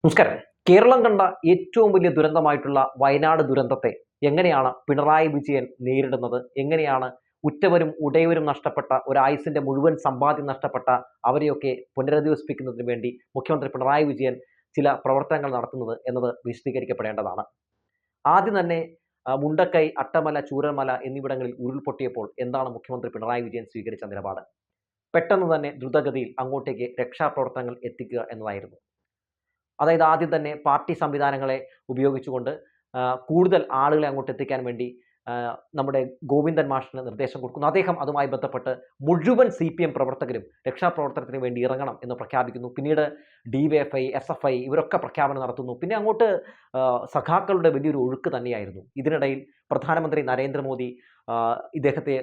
നമസ്കാരം. കേരളം കണ്ട ഏറ്റവും വലിയ ദുരന്തമായിട്ടുള്ള വയനാട് ദുരന്തത്തെ എങ്ങനെയാണ് പിണറായി വിജയൻ നേരിടുന്നത്? എങ്ങനെയാണ് ഉറ്റവരും ഉടയവരും നഷ്ടപ്പെട്ട ഒരായുസ്സിന്റെ മുഴുവൻ സമ്പാദ്യം നഷ്ടപ്പെട്ട അവരെയൊക്കെ പുനരധിവസിപ്പിക്കുന്നതിന് വേണ്ടി മുഖ്യമന്ത്രി പിണറായി വിജയൻ ചില പ്രവർത്തനങ്ങൾ നടത്തുന്നത് എന്നത് വിശദീകരിക്കപ്പെടേണ്ടതാണ്. ആദ്യം തന്നെ മുണ്ടക്കൈ, അട്ടമല, ചൂരൽമല എന്നിവിടങ്ങളിൽ ഉരുൾപൊട്ടിയപ്പോൾ എന്താണ് മുഖ്യമന്ത്രി പിണറായി വിജയൻ സ്വീകരിച്ച നിലപാട്? പെട്ടെന്ന് തന്നെ ദ്രുതഗതിയിൽ അങ്ങോട്ടേക്ക് രക്ഷാപ്രവർത്തനങ്ങൾ എത്തിക്കുക എന്നതായിരുന്നു. അതായത് ആദ്യം തന്നെ പാർട്ടി സംവിധാനങ്ങളെ ഉപയോഗിച്ചുകൊണ്ട് കൂടുതൽ ആളുകളെ അങ്ങോട്ട് എത്തിക്കാൻ വേണ്ടി നമ്മുടെ ഗോവിന്ദൻ മാഷിന് നിർദ്ദേശം കൊടുക്കുന്നു. അദ്ദേഹം അതുമായി ബന്ധപ്പെട്ട് മുഴുവൻ CPM പ്രവർത്തകരും രക്ഷാപ്രവർത്തനത്തിന് വേണ്ടി ഇറങ്ങണം എന്ന് പ്രഖ്യാപിക്കുന്നു. പിന്നീട് DYFI, SFI ഇവരൊക്കെ പ്രഖ്യാപനം നടത്തുന്നു. പിന്നെ അങ്ങോട്ട് സഖാക്കളുടെ വലിയൊരു ഒഴുക്ക് തന്നെയായിരുന്നു. ഇതിനിടയിൽ പ്രധാനമന്ത്രി നരേന്ദ്രമോദി ഇദ്ദേഹത്തെ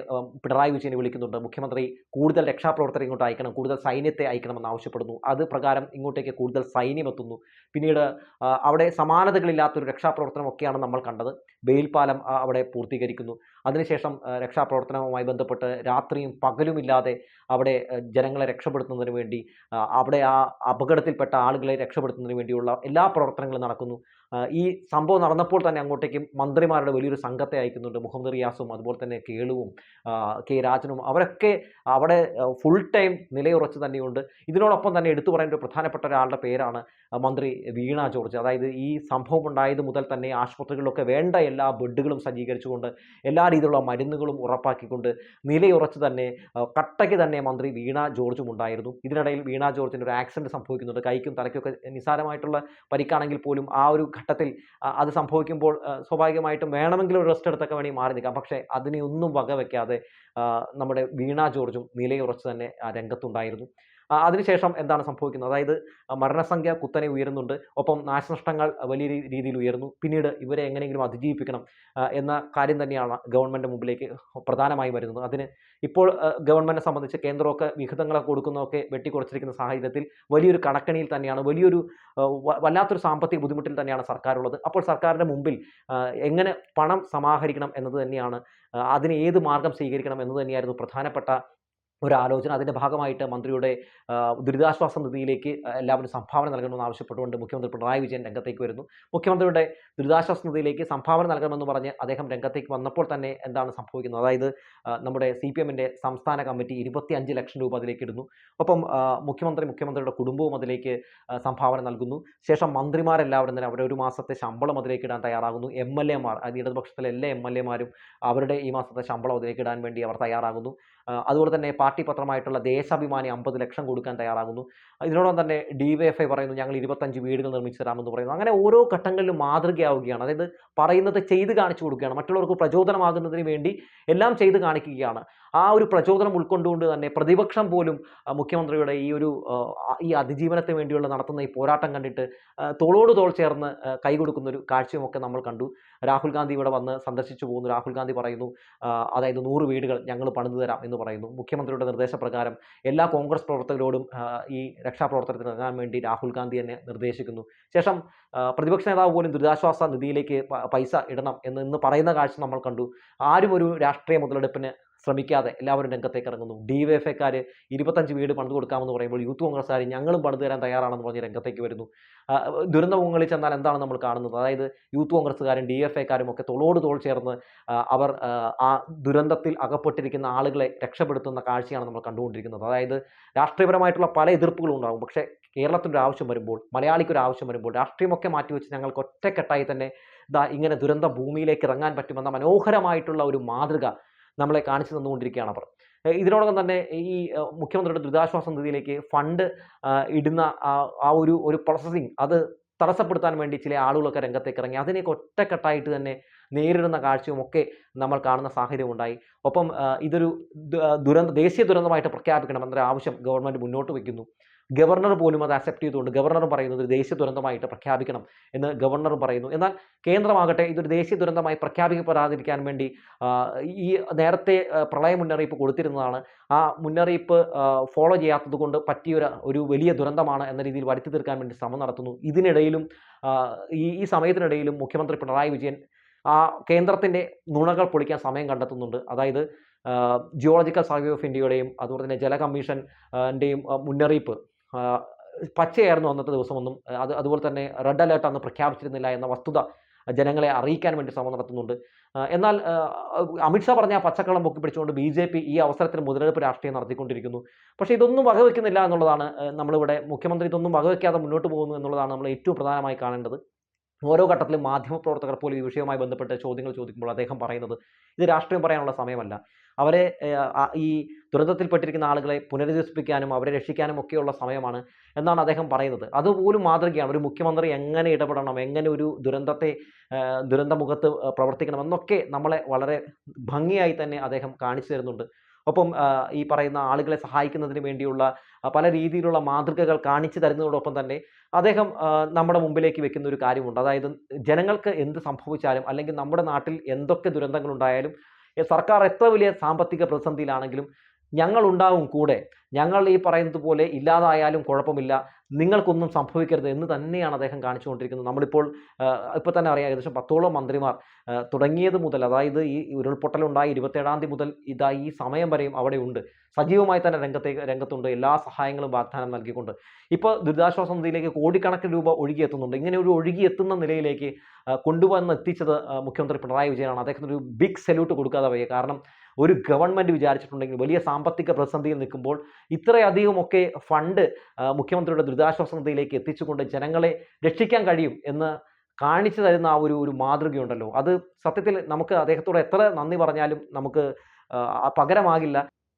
പിണറായി വിജയനെ വിളിക്കുന്നുണ്ട്. മുഖ്യമന്ത്രി കൂടുതൽ രക്ഷാപ്രവർത്തകരെ ഇങ്ങോട്ട് അയക്കണം, കൂടുതൽ സൈന്യത്തെ അയക്കണമെന്ന് ആവശ്യപ്പെടുന്നു. അത് പ്രകാരം ഇങ്ങോട്ടേക്ക് കൂടുതൽ സൈന്യം എത്തുന്നു. പിന്നീട് അവിടെ സമാനതകളില്ലാത്തൊരു രക്ഷാപ്രവർത്തനമൊക്കെയാണ് നമ്മൾ കണ്ടത്. ബെയിൽപാലം അവിടെ പൂർത്തീകരിക്കുന്നു. അതിനുശേഷം രക്ഷാപ്രവർത്തനവുമായി ബന്ധപ്പെട്ട് രാത്രിയും പകലുമില്ലാതെ അവിടെ ജനങ്ങളെ രക്ഷപ്പെടുത്തുന്നതിന് വേണ്ടി അവിടെ ആ അപകടത്തിൽപ്പെട്ട ആളുകളെ രക്ഷപ്പെടുത്തുന്നതിന് വേണ്ടിയുള്ള എല്ലാ പ്രവർത്തനങ്ങളും നടക്കുന്നു. ഈ സംഭവം നടന്നപ്പോൾ തന്നെ അങ്ങോട്ടേക്കും മന്ത്രിമാരുടെ വലിയൊരു സംഘത്തെ അയക്കുന്നുണ്ട്. മുഹമ്മദ് റിയാസും അതുപോലെ തന്നെ കേളുവും കെ രാജനും അവരൊക്കെ അവിടെ ഫുൾ ടൈം നിലയുറച്ച് തന്നെയുണ്ട്. ഇതിനോടൊപ്പം തന്നെ എടുത്തു പറയേണ്ട ഒരു പ്രധാനപ്പെട്ട ഒരാളുടെ പേരാണ് മന്ത്രി വീണ ജോർജ്. അതായത് ഈ സംഭവം ഉണ്ടായത് മുതൽ തന്നെ ആശുപത്രികളിലൊക്കെ വേണ്ട എല്ലാ ബെഡുകളും സജ്ജീകരിച്ചുകൊണ്ട് എല്ലാ രീതിയിലുള്ള മരുന്നുകളും ഉറപ്പാക്കിക്കൊണ്ട് നിലയുറച്ച് തന്നെ കട്ടയ്ക്ക് തന്നെ മന്ത്രി വീണ ജോർജും ഉണ്ടായിരുന്നു. ഇതിനിടയിൽ വീണ ജോർജിന് ഒരു ആക്സിഡന്റ് സംഭവിക്കുന്നുണ്ട്. കൈക്കും തലയ്ക്കൊക്കെ നിസ്സാരമായിട്ടുള്ള പരിക്കാണെങ്കിൽ പോലും ആ ഒരു ഘട്ടത്തിൽ അത് സംഭവിക്കുമ്പോൾ സ്വാഭാവികമായിട്ടും വേണമെങ്കിൽ ഒരു റെസ്റ്റ് എടുത്തൊക്കെ വേണമെങ്കിൽ മാറി നിൽക്കാം. പക്ഷേ അതിനെയൊന്നും വകവെക്കാതെ നമ്മുടെ വീണ ജോർജും നിലയുറച്ച് തന്നെ രംഗത്തുണ്ടായിരുന്നു. അതിനുശേഷം എന്താണ് സംഭവിക്കുന്നത്? അതായത് മരണസംഖ്യ കുത്തനെ ഉയരുന്നുണ്ട്. ഒപ്പം നാശനഷ്ടങ്ങൾ വലിയ രീതിയിൽ ഉയർന്നു. പിന്നീട് ഇവരെ എങ്ങനെയെങ്കിലും അതിജീവിപ്പിക്കണം എന്ന കാര്യം തന്നെയാണ് ഗവൺമെൻറ് മുമ്പിലേക്ക് പ്രധാനമായും വരുന്നത്. അതിന് ഇപ്പോൾ ഗവൺമെൻറ്റിനെ സംബന്ധിച്ച് കേന്ദ്രമൊക്കെ വിഹിതങ്ങളൊക്കെ കൊടുക്കുന്നതൊക്കെ വെട്ടിക്കുറച്ചിരിക്കുന്ന സാഹചര്യത്തിൽ വലിയൊരു കടക്കണിയിൽ തന്നെയാണ്, വലിയൊരു വല്ലാത്തൊരു സാമ്പത്തിക ബുദ്ധിമുട്ടിൽ തന്നെയാണ് സർക്കാരുള്ളത്. അപ്പോൾ സർക്കാരിൻ്റെ മുമ്പിൽ എങ്ങനെ പണം സമാഹരിക്കണം എന്നത് തന്നെയാണ്, അതിന് ഏത് മാർഗം സ്വീകരിക്കണം എന്നത് തന്നെയായിരുന്നു പ്രധാനപ്പെട്ട ഒരാലോചന. അതിൻ്റെ ഭാഗമായിട്ട് മന്ത്രിയുടെ ദുരിതാശ്വാസ നിധിയിലേക്ക് എല്ലാവരും സംഭാവന നൽകണമെന്ന് ആവശ്യപ്പെട്ടുകൊണ്ട് മുഖ്യമന്ത്രി പിണറായി വിജയൻ രംഗത്തേക്ക് വരുന്നു. മുഖ്യമന്ത്രിയുടെ ദുരിതാശ്വാസ നിധിയിലേക്ക് സംഭാവന നൽകണമെന്ന് പറഞ്ഞ് അദ്ദേഹം രംഗത്തേക്ക് വന്നപ്പോൾ തന്നെ എന്താണ് സംഭവിക്കുന്നത്? അതായത് നമ്മുടെ CPMൻ്റെ സംസ്ഥാന കമ്മിറ്റി 25 ലക്ഷം രൂപ അതിലേക്ക് ഇടുന്നു. ഒപ്പം മുഖ്യമന്ത്രിയുടെ കുടുംബവും അതിലേക്ക് സംഭാവന നൽകുന്നു. ശേഷം മന്ത്രിമാരെല്ലാവരും തന്നെ അവരുടെ ഒരു മാസത്തെ ശമ്പളം അതിലേക്ക് ഇടാൻ തയ്യാറാകുന്നു. MLA മാർ, അത് ഇടതുപക്ഷത്തിലെ എല്ലാ MLA മാരും അവരുടെ ഈ മാസത്തെ ശമ്പളം അതിലേക്ക് ഇടാൻ വേണ്ടി അവർ തയ്യാറാകുന്നു. അതുപോലെ തന്നെ പാർട്ടി പത്രമായിട്ടുള്ള ദേശാഭിമാനി 50 ലക്ഷം കൊടുക്കാൻ തയ്യാറാകുന്നു. ഇതിനോടൊപ്പം തന്നെ DYFI പറയുന്നു ഞങ്ങൾ 25 വീടുകൾ നിർമ്മിച്ചു തരാമെന്ന് പറയുന്നു. അങ്ങനെ ഓരോ ഘട്ടങ്ങളിലും മാതൃകയാവുകയാണ്. അതായത് പറയുന്നത് ചെയ്ത് കാണിച്ചു കൊടുക്കുകയാണ്. മറ്റുള്ളവർക്ക് പ്രചോദനമാകുന്നതിന് വേണ്ടി എല്ലാം ചെയ്ത് കാണിക്കുകയാണ്. ആ ഒരു പ്രചോദനം ഉൾക്കൊണ്ടുകൊണ്ട് തന്നെ പ്രതിപക്ഷം പോലും മുഖ്യമന്ത്രിയുടെ ഈ അതിജീവനത്തിന് വേണ്ടിയുള്ള നടത്തുന്ന ഈ പോരാട്ടം കണ്ടിട്ട് തോളോട് തോൾ ചേർന്ന് കൈകൊടുക്കുന്ന ഒരു കാഴ്ചയുമൊക്കെ നമ്മൾ കണ്ടു. രാഹുൽ ഗാന്ധി ഇവിടെ വന്ന് സന്ദർശിച്ചു പോകുന്നു. രാഹുൽ ഗാന്ധി പറയുന്നു അതായത് 100 വീടുകൾ ഞങ്ങൾ പണിതു തരാം എന്ന് പറയുന്നു. മുഖ്യമന്ത്രിയുടെ നിർദ്ദേശപ്രകാരം എല്ലാ കോൺഗ്രസ് പ്രവർത്തകരോടും ഈ രക്ഷാപ്രവർത്തനത്തിന് ഇറങ്ങാൻ വേണ്ടി രാഹുൽ ഗാന്ധി തന്നെ നിർദ്ദേശിക്കുന്നു. ശേഷം പ്രതിപക്ഷ നേതാവ് പോലും ദുരിതാശ്വാസ നിധിയിലേക്ക് പൈസ ഇടണം എന്ന് പറയുന്ന കാഴ്ച നമ്മൾ കണ്ടു. ആരും ഒരു രാഷ്ട്രീയ മുതലെടുപ്പിന് ശ്രമിക്കാതെ എല്ലാവരും രംഗത്തേക്ക് ഇറങ്ങുന്നു. DYFIക്കാർ 25 വീട് പണിത് കൊടുക്കാമെന്ന് പറയുമ്പോൾ യൂത്ത് കോൺഗ്രസ്സുകാർ ഞങ്ങളും പണിത് തരാൻ തയ്യാറാണെന്ന് പറഞ്ഞ് രംഗത്തേക്ക് വരുന്നു. ദുരന്തമുഖങ്ങളിൽ ചെന്നാൽ എന്താണ് നമ്മൾ കാണുന്നത്? അതായത് യൂത്ത് കോൺഗ്രസ്സുകാരും DYFIക്കാരും ഒക്കെ തോളോട് തോൾ ചേർന്ന് അവർ ആ ദുരന്തത്തിൽ അകപ്പെട്ടിരിക്കുന്ന ആളുകളെ രക്ഷപ്പെടുത്തുന്ന കാഴ്ചയാണ് നമ്മൾ കണ്ടുകൊണ്ടിരിക്കുന്നത്. അതായത് രാഷ്ട്രീയപരമായിട്ടുള്ള പല എതിർപ്പുകളും ഉണ്ടാകും. പക്ഷേ കേരളത്തിൻ്റെ ആവശ്യം വരുമ്പോൾ, മലയാളിക്കൊരു ആവശ്യം വരുമ്പോൾ രാഷ്ട്രീയമൊക്കെ മാറ്റിവെച്ച് ഞങ്ങൾക്ക് ഒറ്റക്കെട്ടായി തന്നെ ഇങ്ങനെ ദുരന്ത ഭൂമിയിലേക്ക് ഇറങ്ങാൻ പറ്റുമെന്ന മനോഹരമായിട്ടുള്ള ഒരു മാതൃക നമ്മളെ കാണിച്ചു തന്നുകൊണ്ടിരിക്കുകയാണ് അവർ. ഇതിനോടകം തന്നെ ഈ മുഖ്യമന്ത്രിയുടെ ദുരിതാശ്വാസ നിധിയിലേക്ക് ഫണ്ട് ഇടുന്ന ഒരു പ്രോസസ്സിങ് അത് തടസ്സപ്പെടുത്താൻ വേണ്ടി ചില ആളുകളൊക്കെ രംഗത്തേക്ക് ഇറങ്ങി. അതിനെയൊക്കെ ഒറ്റക്കെട്ടായിട്ട് തന്നെ നേരിടുന്ന കാഴ്ചയും ഒക്കെ നമ്മൾ കാണുന്ന സാഹചര്യം ഉണ്ടായി. ഒപ്പം ഇതൊരു ദേശീയ ദുരന്തമായിട്ട് പ്രഖ്യാപിക്കണമെന്നൊരു ആവശ്യം ഗവൺമെൻറ് മുന്നോട്ട് വയ്ക്കുന്നു. ഗവർണർ പോലും അത് അക്സെപ്റ്റ് ചെയ്തുകൊണ്ട് ഗവർണറും പറയുന്നത് ഒരു ദേശീയ ദുരന്തമായിട്ട് പ്രഖ്യാപിക്കണം എന്ന് ഗവർണറും പറയുന്നു. എന്നാൽ കേന്ദ്രമാകട്ടെ ഇതൊരു ദേശീയ ദുരന്തമായി പ്രഖ്യാപിക്കപ്പെടാതിരിക്കാൻ വേണ്ടി ഈ നേരത്തെ പ്രളയ മുന്നറിയിപ്പ് കൊടുത്തിരുന്നതാണ്. ആ മുന്നറിയിപ്പ് ഫോളോ ചെയ്യാത്തത് കൊണ്ട് പറ്റിയൊരു വലിയ ദുരന്തമാണ് എന്ന രീതിയിൽ വരുത്തി തീർക്കാൻ വേണ്ടി ശ്രമം നടത്തുന്നു. ഇതിനിടയിലും ഈ സമയത്തിനിടയിലും മുഖ്യമന്ത്രി പിണറായി വിജയൻ കേന്ദ്രത്തിൻ്റെ നുണകൾ പൊളിക്കാൻ സമയം കണ്ടെത്തുന്നുണ്ട്. അതായത് ജിയോളജിക്കൽ സർവേ ഓഫ് ഇന്ത്യയുടെയും അതുപോലെ തന്നെ ജല കമ്മീഷൻ്റെയും മുന്നറിയിപ്പ് പച്ചയായിരുന്നു അന്നത്തെ ദിവസമൊന്നും. അതുപോലെ തന്നെ റെഡ് അലേർട്ട് അന്ന് പ്രഖ്യാപിച്ചിരുന്നില്ല എന്ന വസ്തുത ജനങ്ങളെ അറിയിക്കാൻ വേണ്ടി ശ്രമം നടത്തുന്നുണ്ട്. എന്നാൽ അമിത്ഷാ പറഞ്ഞ ആ പച്ചക്കള്ളം പൊക്കിപ്പിടിച്ചുകൊണ്ട് ബി.ജെ.പി ഈ അവസരത്തിൽ മുതലെടുപ്പ് രാഷ്ട്രീയം നടത്തിക്കൊണ്ടിരിക്കുന്നു. പക്ഷേ ഇതൊന്നും വകവെക്കുന്നില്ല എന്നുള്ളതാണ് നമ്മളിവിടെ മുഖ്യമന്ത്രി ഇതൊന്നും വകവെക്കാതെ മുന്നോട്ട് പോകുന്നു എന്നുള്ളതാണ് നമ്മൾ ഏറ്റവും പ്രധാനമായി കാണേണ്ടത്. ഓരോ ഘട്ടത്തിലും മാധ്യമപ്രവർത്തകർ പോലും ഈ വിഷയവുമായി ബന്ധപ്പെട്ട് ചോദ്യങ്ങൾ ചോദിക്കുമ്പോൾ അദ്ദേഹം പറയുന്നത് ഇത് രാഷ്ട്രീയം പറയാനുള്ള സമയമല്ല. അവരെ ഈ ദുരന്തത്തിൽപ്പെട്ടിരിക്കുന്ന ആളുകളെ പുനരധിവസിപ്പിക്കാനും അവരെ രക്ഷിക്കാനും ഒക്കെയുള്ള സമയമാണ് എന്നാണ് അദ്ദേഹം പറയുന്നത്. അതുപോലും മാതൃകയാണ്. ഒരു മുഖ്യമന്ത്രി എങ്ങനെ ഇടപെടണം, എങ്ങനെ ഒരു ദുരന്തമുഖത്ത് പ്രവർത്തിക്കണം എന്നൊക്കെ നമ്മളെ വളരെ ഭംഗിയായി തന്നെ അദ്ദേഹം കാണിച്ചു തരുന്നുണ്ട്. ഒപ്പം ഈ പറയുന്ന ആളുകളെ സഹായിക്കുന്നതിന് വേണ്ടിയുള്ള പല രീതിയിലുള്ള മാതൃകകൾ കാണിച്ചു തരുന്നതോടൊപ്പം തന്നെ അദ്ദേഹം നമ്മുടെ മുമ്പിലേക്ക് വെക്കുന്ന ഒരു കാര്യമുണ്ട്. അതായത് ജനങ്ങൾക്ക് എന്ത് സംഭവിച്ചാലും അല്ലെങ്കിൽ നമ്മുടെ നാട്ടിൽ എന്തൊക്കെ ദുരന്തങ്ങളുണ്ടായാലും സർക്കാർ എത്ര വലിയ സാമ്പത്തിക പ്രതിസന്ധിയിലാണെങ്കിലും ഞങ്ങളുണ്ടാവും കൂടെ. ഞങ്ങൾ ഈ പറയുന്നത് പോലെ ഇല്ലാതായാലും കുഴപ്പമില്ല, നിങ്ങൾക്കൊന്നും സംഭവിക്കരുത് എന്ന് തന്നെയാണ് അദ്ദേഹം കാണിച്ചുകൊണ്ടിരിക്കുന്നത്. നമ്മളിപ്പോൾ ഇപ്പോൾ തന്നെ അറിയാം, ഏകദേശം 10ഓളം മന്ത്രിമാർ തുടങ്ങിയത് മുതൽ, അതായത് ഈ ഉരുൾപൊട്ടലുണ്ടായി 27-ാം തീയതി മുതൽ ഈ സമയം വരെയും അവിടെ ഉണ്ട്. സജീവമായി തന്നെ രംഗത്തുണ്ട്, എല്ലാ സഹായങ്ങളും വാഗ്ദാനം നൽകിക്കൊണ്ട്. ഇപ്പോൾ ദുരിതാശ്വാസ നിധിയിലേക്ക് കോടിക്കണക്കിന് രൂപ ഒഴുകിയെത്തുന്നുണ്ട്. ഇങ്ങനെ ഒരു ഒഴുകിയെത്തുന്ന നിലയിലേക്ക് കൊണ്ടുവന്ന് എത്തിച്ചത് മുഖ്യമന്ത്രി പിണറായി വിജയനാണ്. അദ്ദേഹത്തിന് ഒരു ബിഗ് സല്യൂട്ട് കൊടുക്കാതെ വയ്യ. കാരണം ഒരു ഗവൺമെൻറ് വിചാരിച്ചിട്ടുണ്ടെങ്കിൽ വലിയ സാമ്പത്തിക പ്രതിസന്ധിയിൽ നിൽക്കുമ്പോൾ ഇത്രയധികമൊക്കെ ഫണ്ട് മുഖ്യമന്ത്രിയുടെ ദുരിതാശ്വാസ നിധിയിലേക്ക് എത്തിച്ചുകൊണ്ട് ജനങ്ങളെ രക്ഷിക്കാൻ കഴിയും എന്ന് കാണിച്ചു തരുന്ന ആ ഒരു മാതൃകയുണ്ടല്ലോ, അത് സത്യത്തിൽ നമുക്ക് അദ്ദേഹത്തോട് എത്ര നന്ദി പറഞ്ഞാലും നമുക്ക് പകരമാകില്ല.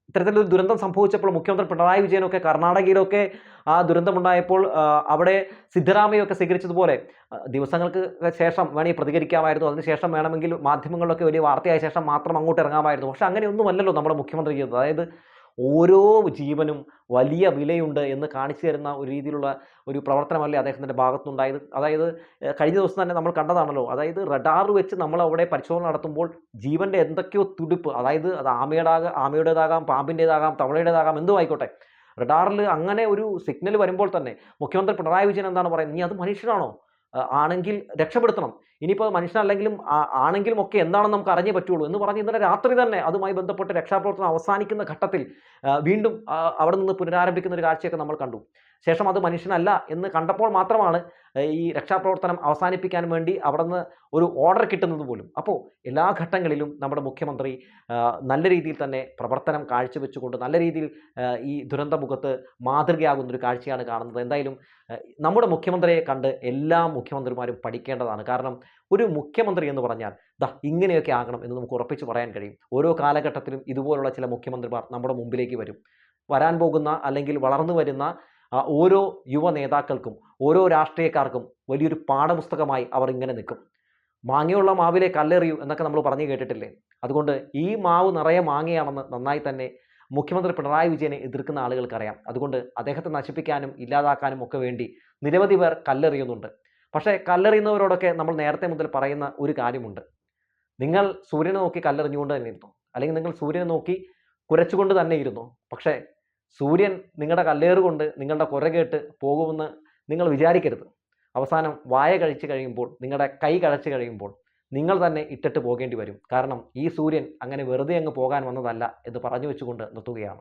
ഇത്തരത്തിലൊരു ദുരന്തം സംഭവിച്ചപ്പോൾ മുഖ്യമന്ത്രി പിണറായി വിജയനൊക്കെ കർണാടകയിലൊക്കെ ആ ദുരന്തമുണ്ടായപ്പോൾ അവിടെ സിദ്ധരാമയ്യൊക്കെ സ്വീകരിച്ചതുപോലെ ദിവസങ്ങൾക്ക് ശേഷം വേണമെങ്കിൽ പ്രതികരിക്കാമായിരുന്നു. അതിനുശേഷം വേണമെങ്കിൽ മാധ്യമങ്ങളിലൊക്കെ വലിയ വാർത്തയായ ശേഷം മാത്രം അങ്ങോട്ട് ഇറങ്ങാമായിരുന്നു. പക്ഷെ അങ്ങനെയൊന്നുമല്ലല്ലോ നമ്മുടെ മുഖ്യമന്ത്രി ചെയ്തത്. അതായത് ഓരോ ജീവനും വലിയ വിലയുണ്ട് എന്ന് കാണിച്ചു തരുന്ന ഒരു രീതിയിലുള്ള ഒരു പ്രവർത്തനമല്ലേ അദ്ദേഹത്തിൻ്റെ ഭാഗത്തുനിന്നുണ്ടായത്. അതായത് കഴിഞ്ഞ ദിവസം തന്നെ നമ്മൾ കണ്ടതാണല്ലോ, അതായത് റഡാർ വെച്ച് നമ്മൾ അവിടെ പരിശോധന നടത്തുമ്പോൾ ജീവൻ്റെ എന്തൊക്കെയോ തുടിപ്പ്, അതായത് അത് ആമയുടേതാകാം, പാമ്പിൻ്റേതാകാം, തവളയുടേതാകാം, എന്തും ആയിക്കോട്ടെ, റഡാറിൽ അങ്ങനെ ഒരു സിഗ്നൽ വരുമ്പോൾ തന്നെ മുഖ്യമന്ത്രി പിണറായി വിജയൻ എന്താണ് പറയുന്നത്, നീ അത് മനുഷ്യനാണോ, ആണെങ്കിൽ രക്ഷപ്പെടുത്തണം, ഇനിയിപ്പോൾ മനുഷ്യനല്ലെങ്കിലും ആണെങ്കിലും ഒക്കെ എന്താണെന്ന് നമുക്ക് അറിഞ്ഞേ പറ്റുള്ളൂ എന്ന് പറഞ്ഞ് ഇന്നലെ രാത്രി തന്നെ അതുമായി ബന്ധപ്പെട്ട് രക്ഷാപ്രവർത്തനം അവസാനിക്കുന്ന ഘട്ടത്തിൽ വീണ്ടും അവിടെ നിന്ന് പുനരാരംഭിക്കുന്ന ഒരു കാഴ്ചയൊക്കെ നമ്മൾ കണ്ടു. ശേഷം അത് മനുഷ്യനല്ല എന്ന് കണ്ടപ്പോൾ മാത്രമാണ് ഈ രക്ഷാപ്രവർത്തനം അവസാനിപ്പിക്കാൻ വേണ്ടി അവിടെ നിന്ന് ഒരു ഓർഡർ കിട്ടുന്നത് പോലും. അപ്പോൾ എല്ലാ ഘട്ടങ്ങളിലും നമ്മുടെ മുഖ്യമന്ത്രി നല്ല രീതിയിൽ തന്നെ പ്രവർത്തനം കാഴ്ചവെച്ചുകൊണ്ട് നല്ല രീതിയിൽ ഈ ദുരന്തമുഖത്ത് മാതൃകയാകുന്നൊരു കാഴ്ചയാണ് കാണുന്നത്. എന്തായാലും നമ്മുടെ മുഖ്യമന്ത്രിയെ കണ്ട് എല്ലാ മുഖ്യമന്ത്രിമാരും പഠിക്കേണ്ടതാണ്. കാരണം ഒരു മുഖ്യമന്ത്രി എന്ന് പറഞ്ഞാൽ ഇങ്ങനെയൊക്കെ ആകണം എന്ന് നമുക്ക് ഉറപ്പിച്ച് പറയാൻ കഴിയും. ഓരോ കാലഘട്ടത്തിലും ഇതുപോലുള്ള ചില മുഖ്യമന്ത്രിമാർ നമ്മുടെ മുമ്പിലേക്ക് വരും. വരാൻ പോകുന്ന അല്ലെങ്കിൽ വളർന്നു വരുന്ന ഓരോ യുവ നേതാക്കൾക്കും ഓരോ രാഷ്ട്രീയക്കാർക്കും വലിയൊരു പാഠപുസ്തകമായി അവർ ഇങ്ങനെ നിൽക്കും. മാങ്ങയുള്ള മാവിലെ കല്ലെറിയൂ എന്നൊക്കെ നമ്മൾ പറഞ്ഞു കേട്ടിട്ടില്ലേ? അതുകൊണ്ട് ഈ മാവ് നിറയെ മാങ്ങയാണെന്ന് നന്നായി തന്നെ മുഖ്യമന്ത്രി പിണറായി വിജയനെ എതിർക്കുന്ന ആളുകൾക്കറിയാം. അതുകൊണ്ട് അദ്ദേഹത്തെ നശിപ്പിക്കാനും ഇല്ലാതാക്കാനും ഒക്കെ വേണ്ടി നിരവധി പേർ കല്ലെറിയുന്നുണ്ട്. പക്ഷേ കല്ലെറിയുന്നവരോടൊക്കെ നമ്മൾ നേരത്തെ മുതൽ പറയുന്ന ഒരു കാര്യമുണ്ട്, നിങ്ങൾ സൂര്യനെ നോക്കി കല്ലെറിഞ്ഞുകൊണ്ട് തന്നെ ഇരുന്നു, അല്ലെങ്കിൽ നിങ്ങൾ സൂര്യനെ നോക്കി കുരച്ചുകൊണ്ട് തന്നെ ഇരുന്നു. പക്ഷേ സൂര്യൻ നിങ്ങളുടെ കല്ലേറുകൊണ്ട് നിങ്ങളുടെ കുര കേട്ട് പോകുമെന്ന് നിങ്ങൾ വിചാരിക്കരുത്. അവസാനം വായ കഴിച്ച് കഴിയുമ്പോൾ, നിങ്ങളുടെ കൈ കഴച്ച് കഴിയുമ്പോൾ നിങ്ങൾ തന്നെ ഇട്ടിട്ട് പോകേണ്ടി വരും. കാരണം ഈ സൂര്യൻ അങ്ങനെ വെറുതെ അങ്ങ് പോകാൻ വന്നതല്ല എന്ന് പറഞ്ഞു വെച്ചുകൊണ്ട് നിർത്തുകയാണ്.